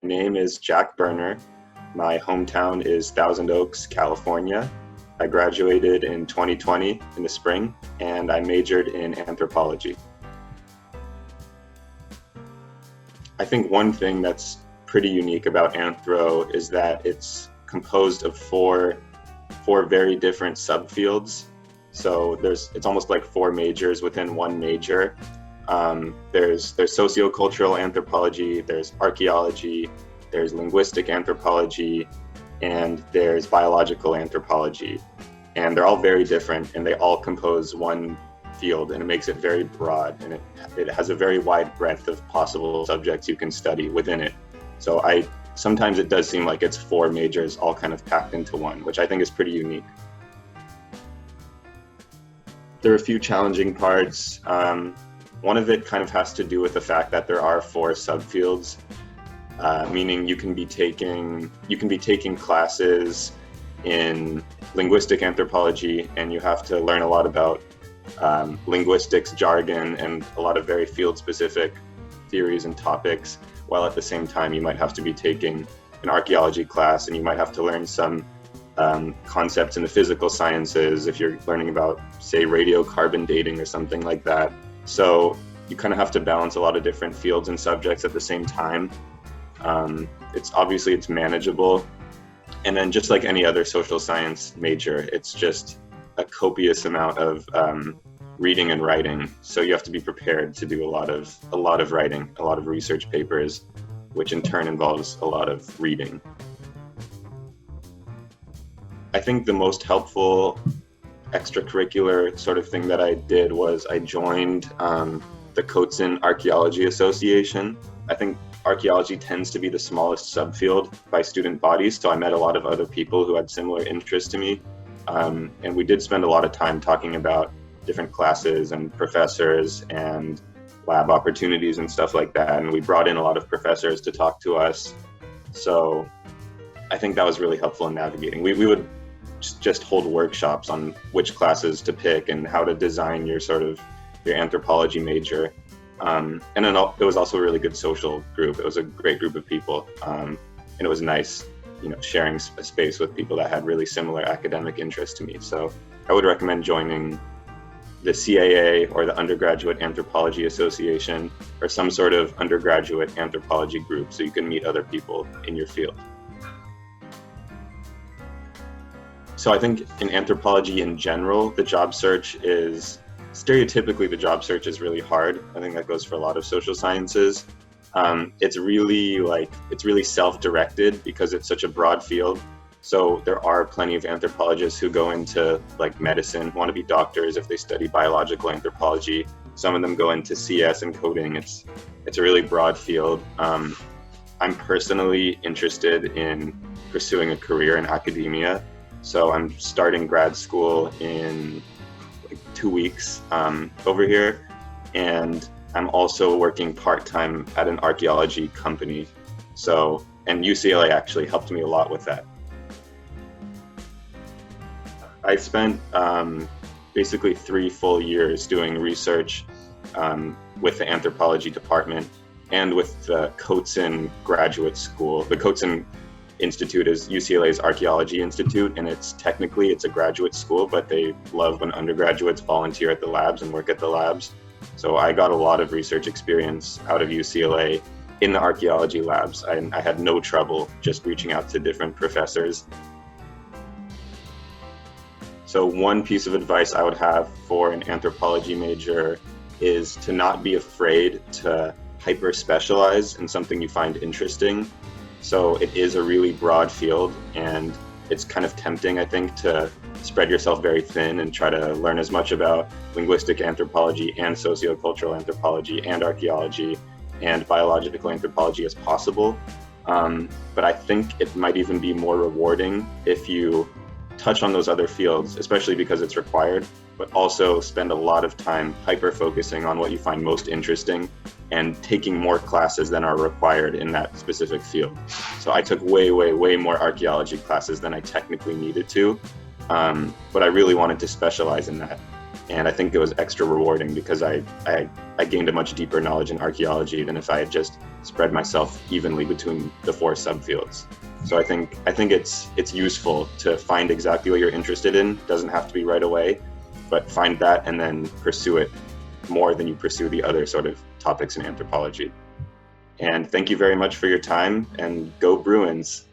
name is Jack Berner. My hometown is Thousand Oaks, California. I graduated in 2020 in the spring, and I majored in anthropology. I think one thing that's pretty unique about Anthro is that it's composed of four very different subfields. So it's almost like four majors within one major. There's sociocultural anthropology, there's archaeology, there's linguistic anthropology, and there's biological anthropology. And they're all very different, and they all compose one field, and it makes it very broad, and it has a very wide breadth of possible subjects you can study within it. So sometimes it does seem like it's four majors all kind of packed into one, which I think is pretty unique. There are a few challenging parts. One of it kind of has to do with the fact that there are four subfields, meaning you can be taking classes in linguistic anthropology, and you have to learn a lot about linguistics jargon and a lot of very field-specific theories and topics, while at the same time you might have to be taking an archaeology class, and you might have to learn some concepts in the physical sciences if you're learning about, say, radiocarbon dating or something like that. So you kind of have to balance a lot of different fields and subjects at the same time. It's manageable. And then just like any other social science major, it's just a copious amount of reading and writing. So you have to be prepared to do a lot of writing, a lot of research papers, which in turn involves a lot of reading. I think the most helpful extracurricular sort of thing that I did was I joined the Coatzin Archaeology Association. I think archaeology tends to be the smallest subfield by student bodies, so I met a lot of other people who had similar interests to me. And we did spend a lot of time talking about different classes and professors and lab opportunities and stuff like that. And we brought in a lot of professors to talk to us. So I think that was really helpful in navigating. We would just hold workshops on which classes to pick and how to design your anthropology major. And then it was also a really good social group. It was a great group of people. And it was nice, sharing a space with people that had really similar academic interests to me. So I would recommend joining the CAA or the Undergraduate Anthropology Association or some sort of undergraduate anthropology group so you can meet other people in your field. So I think in anthropology in general, the job search is really hard. I think that goes for a lot of social sciences. It's really self-directed because it's such a broad field. So there are plenty of anthropologists who go into medicine, want to be doctors if they study biological anthropology. Some of them go into CS and coding. It's a really broad field. I'm personally interested in pursuing a career in academia. So I'm starting grad school in 2 weeks over here, and I'm also working part-time at an archaeology company. And UCLA actually helped me a lot with that. I spent basically 3 full years doing research with the anthropology department and with the Coatzin graduate school. The Coatzin Institute is UCLA's Archaeology Institute, and it's a graduate school, but they love when undergraduates volunteer at the labs and work at the labs. So I got a lot of research experience out of UCLA in the archaeology labs. I had no trouble just reaching out to different professors. So one piece of advice I would have for an anthropology major is to not be afraid to hyper specialize in something you find interesting. So it is a really broad field, and it's kind of tempting, I think, to spread yourself very thin and try to learn as much about linguistic anthropology and sociocultural anthropology and archaeology and biological anthropology as possible. But I think it might even be more rewarding if you touch on those other fields, especially because it's required, but also spend a lot of time hyper-focusing on what you find most interesting and taking more classes than are required in that specific field. So I took way more archaeology classes than I technically needed to, but I really wanted to specialize in that. And I think it was extra rewarding because I gained a much deeper knowledge in archaeology than if I had just spread myself evenly between the 4 subfields. So I think it's useful to find exactly what you're interested in. Doesn't have to be right away, but find that and then pursue it more than you pursue the other sort of topics in anthropology. And thank you very much for your time, and go Bruins.